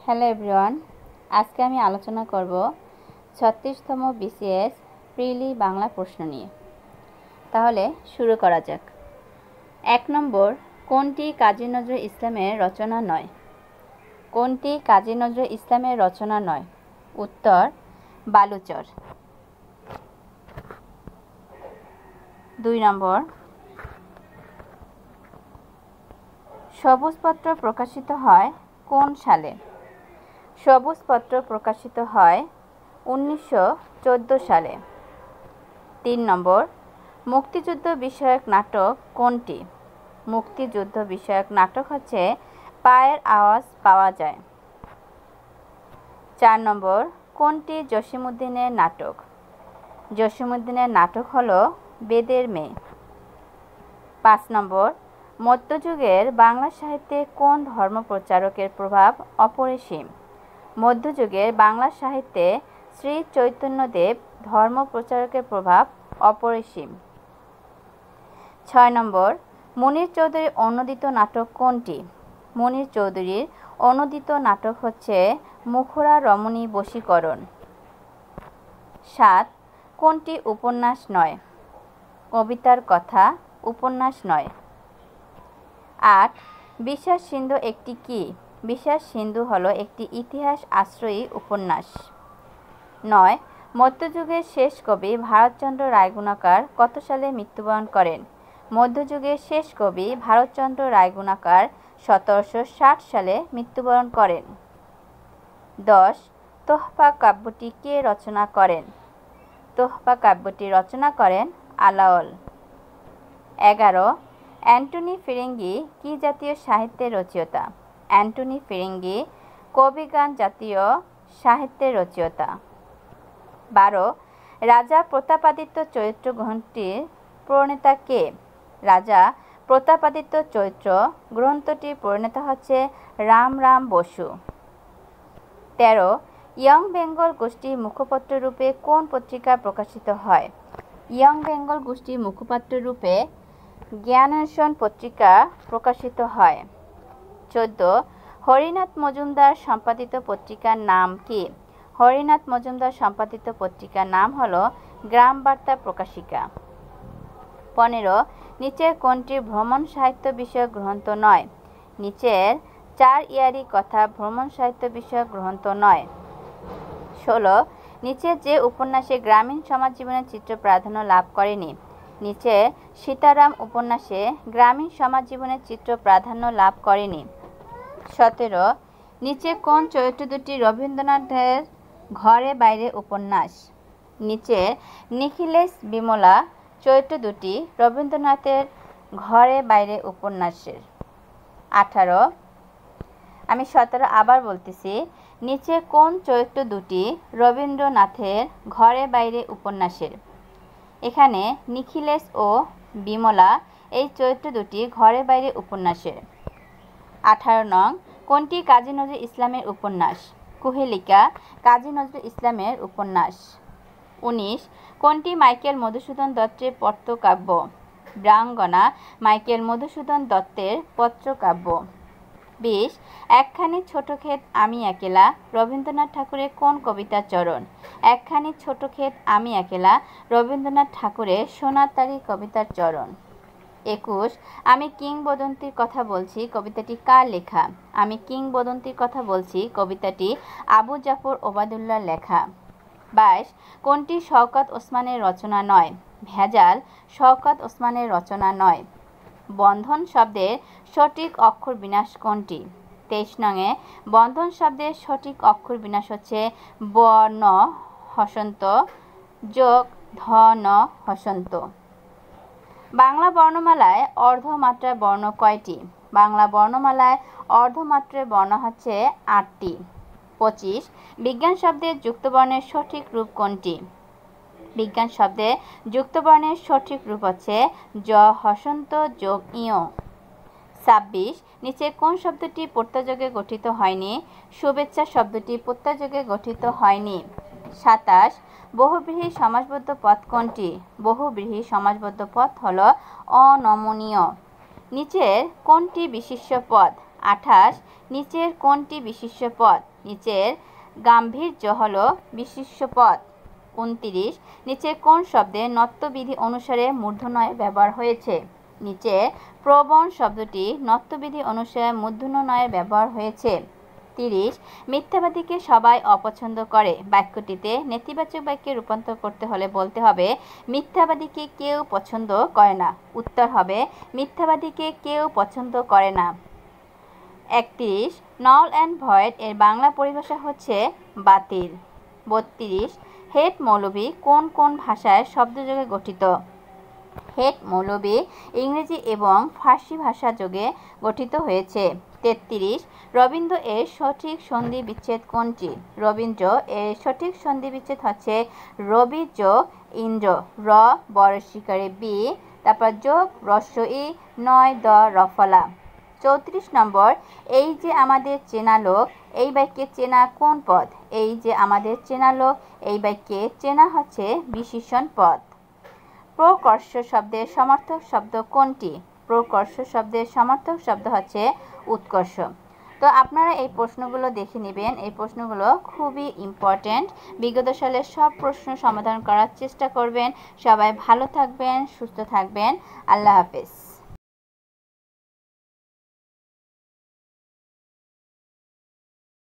Hello everyone, আজকে আমি আলোচনা করব 36তম বিসিএস প্রিলি বাংলা প্রশ্ন নিয়ে। তাহলে শুরু করা যাক। 1 নম্বর, কোনটি কাজী নজরুল ইসলামের রচনা নয়? কোনটি কাজী নজরুল ইসলামের রচনা নয়? উত্তর, বালুচর। 2 নম্বর, সবুজপত্র প্রকাশিত হয় কোন সালে? সবুজপত্র প্রকাশিত হয় 1914 সালে। 3 নম্বর, মুক্তিযুদ্ধ বিষয়ক নাটক কোনটি? মুক্তিযুদ্ধ বিষয়ক নাটক হচ্ছে পায়ের আওয়াজ পাওয়া যায়। 4 নম্বর, কোনটি জসিমউদ্দিনের নাটক? জসিমউদ্দিনের নাটক হলো বেদের মেয়ে। 5 নম্বর, মধ্যযুগের বাংলা সাহিত্যে কোন ধর্মপ্রচারকের প্রভাব অপরিসীম? মধ্যযুগের বাংলা সাহিত্যে শ্রী চৈতন্যদেব ধর্মপ্রচারকের প্রভাব অপরিসীম। 6 নম্বর, মুনীর চৌধুরীর অনূদিত নাটক কোনটি? মুনীর চৌধুরীর অনূদিত নাটক হচ্ছে মুখরা রমণী বশীকরণ। 7, কোনটি উপন্যাস নয়? কবিতার কথা উপন্যাস নয়। 8, বিশ্বাস সিন্ধু একটি কি? বিশ্বাস সিন্ধু হলো একটি ইতিহাস আশ্রয়ী উপন্যাস। 9, মধ্যযুগের শেষ কবি ভারতচন্দ্র রায়গুণাকার কত সালে মৃত্যুবরণ করেন? মধ্যযুগের শেষ কবি ভারতচন্দ্র রায়গুণাকার 1760 সালে মৃত্যুবরণ করেন। 10, তোহফা কাব্যটি কে রচনা করেন? তোহফা কাব্যটি রচনা করেন আলাওল। 11, অ্যান্টনি ফিরিঙ্গি কি জাতীয় সাহিত্যের রচয়িতা? অ্যান্টনি ফিরিঙ্গি কবিগান জাতীয় সাহিত্যের রচয়িতা। 12, রাজা প্রতাপাদিত্য চরিত্র গ্রন্থটির প্রণেতা কে? রাজা প্রতাপাদিত্য চরিত্র গ্রন্থটির প্রণেতা হচ্ছে রামরাম বসু। 13, ইয়ং বেঙ্গল গোষ্ঠীর মুখপত্র রূপে কোন পত্রিকা প্রকাশিত হয়? ইয়ং বেঙ্গল গোষ্ঠীর মুখপাত্র রূপে জ্ঞানান্বেষণ পত্রিকা প্রকাশিত হয়। 14, হরিনাথ মজুমদার সম্পাদিত পত্রিকার নাম কি? হরিনাথ মজুমদার সম্পাদিত পত্রিকার নাম হলো গ্রাম বার্তা প্রকাশিকা। 15, নিচের কোনটি ভ্রমণ সাহিত্য বিষয়ক গ্রন্থ নয়? নিচের 4 ইয়ারি কথা ভ্রমণ সাহিত্য বিষয়ক গ্রন্থ নয়। 16, নিচের যে উপন্যাসে গ্রামীণ সমাজ জীবনের চিত্র প্রাধান্য লাভ করেনি? নিচে সীতারাম উপন্যাসে গ্রামীণ সমাজ জীবনের চিত্র প্রাধান্য লাভ করেনি। 17, নিচে কোন চরিত্র দুটি রবীন্দ্রনাথের ঘরে বাইরে উপন্যাস? নিচে নিখিলেশ বিমলা চরিত্র দুটি রবীন্দ্রনাথের ঘরে বাইরে উপন্যাসের। 18, আমি 17 আবার বলতেছি, নিচে কোন চরিত্র দুটি রবীন্দ্রনাথের ঘরে বাইরে উপন্যাসের? এখানে নিখিলেশ ও বিমলা এই চরিত্র দুটি ঘরে বাইরে উপন্যাসের। 18 নং, কোনটি কাজী নজরুল ইসলামের উপন্যাস? কুহেলিকা কাজী নজরুল ইসলামের উপন্যাস। 19, কোনটি মাইকেল মধুসূদন দত্তের পত্রকাব্য? বীরাঙ্গনা মাইকেল মধুসূদন দত্তের পত্রকাব্য। 20, একখানি ছোট ক্ষেত আমি একেলা রবীন্দ্রনাথ ঠাকুরের কোন কবিতার চরণ? একখানি ছোট ক্ষেত আমি একেলা রবীন্দ্রনাথ ঠাকুরের সোনার তারি কবিতার চরণ। 21, আমি কিংবদন্তির কথা বলছি কবিতাটি কার লেখা? আমি কিংবদন্তির কথা বলছি কবিতাটি আবু জাফর ওবায়দুল্লাহ লেখা। 22, কোনটি শওকত ওসমানের রচনা নয়? ভেজাল শওকত ওসমানের রচনা নয়। বন্ধন শব্দের সঠিক অক্ষর বিন্যাস কোনটি? 23 নংয়ে বন্ধন শব্দের সঠিক অক্ষর বিন্যাস হচ্ছে ব ন হসন্ত যোগ ধ ন হসন্ত। বাংলা বর্ণমালায় অর্ধমাত্রার বর্ণ কয়টি? বাংলা বর্ণমালায় অর্ধমাত্রার বর্ণ হচ্ছে 8টি। 25, বিজ্ঞান শব্দের যুক্তবর্ণের সঠিক রূপ কোনটি? বিজ্ঞান শব্দে যুক্তবর্ণের সঠিক রূপ হচ্ছে জ হসন্ত যোগ ইয়। 26, নিচে কোন শব্দটি প্রত্যয়যোগে গঠিত হয়নি? শুভেচ্ছা শব্দটি প্রত্যয়যোগে গঠিত হয়নি। 27, বহুব্রীহি সমাসবদ্ধ পদ কোনটি? বহুব্রীহি সমাসবদ্ধ পদ হলো অনমনীয়। নিচের কোনটি বিশেষ্য পদ? 28 নিচের কোনটি বিশেষ্য পদ? নিচের গাম্ভীর্য হলো বিশেষ্য পদ। 29 নিচের কোন শব্দে নত্যবিধি অনুসারে মূর্ধন্যয় ব্যবহার হয়েছে? নিচে প্রবণ শব্দটি নত্যবিধি অনুসারে মূর্ধন্যয়ের ব্যবহার হয়েছে। 30 মিথ্যাবাদীকে সবাই অপছন্দ করে। বাক্যটিতে নেতিবাচক বাক্যে রূপান্তর করতে হলে বলতে হবে মিথ্যাবাদীকে কেউ পছন্দ করে না। উত্তর হবে মিথ্যাবাদীকে কেউ পছন্দ করে না। 31 নল অ্যান্ড ভয়েড এর বাংলা পরিভাষা হচ্ছে বাতিল। 32 হেড মৌলবী কোন কোন ভাষায় শব্দযোগে গঠিত? হেড মৌলবী ইংরেজি এবং ফার্সি ভাষা যোগে গঠিত হয়েছে। 33 রবীন্দ্র এর সঠিক সন্ধি বিচ্ছেদ কোনটি? রবীন্দ্র এর সঠিক সন্ধি বিচ্ছেদ হচ্ছে রবি যোগ ইন্দ্র, র বড় শিকারে বি, তারপর যোগ রস্ব ই, নয় দ রফলা। 34 নম্বর এই যে আমাদের চেনা লোক, এই বাক্যে চেনা কোন পদ? এই যে আমাদের চেনা লোক, এই বাক্যে চেনা হচ্ছে বিশেষণ পদ। প্রকর্ষ শব্দের সমার্থক শব্দ কোনটি? প্রকর্ষ শব্দের সমার্থক শব্দ হচ্ছে উৎকর্ষ। তো আপনারা এই প্রশ্নগুলো দেখে নেবেন, এই প্রশ্নগুলো খুবই ইম্পর্ট্যান্ট। বিগত সালের সব প্রশ্ন সমাধান করার চেষ্টা করবেন। সবাই ভালো থাকবেন, সুস্থ থাকবেন। আল্লাহ হাফেজ।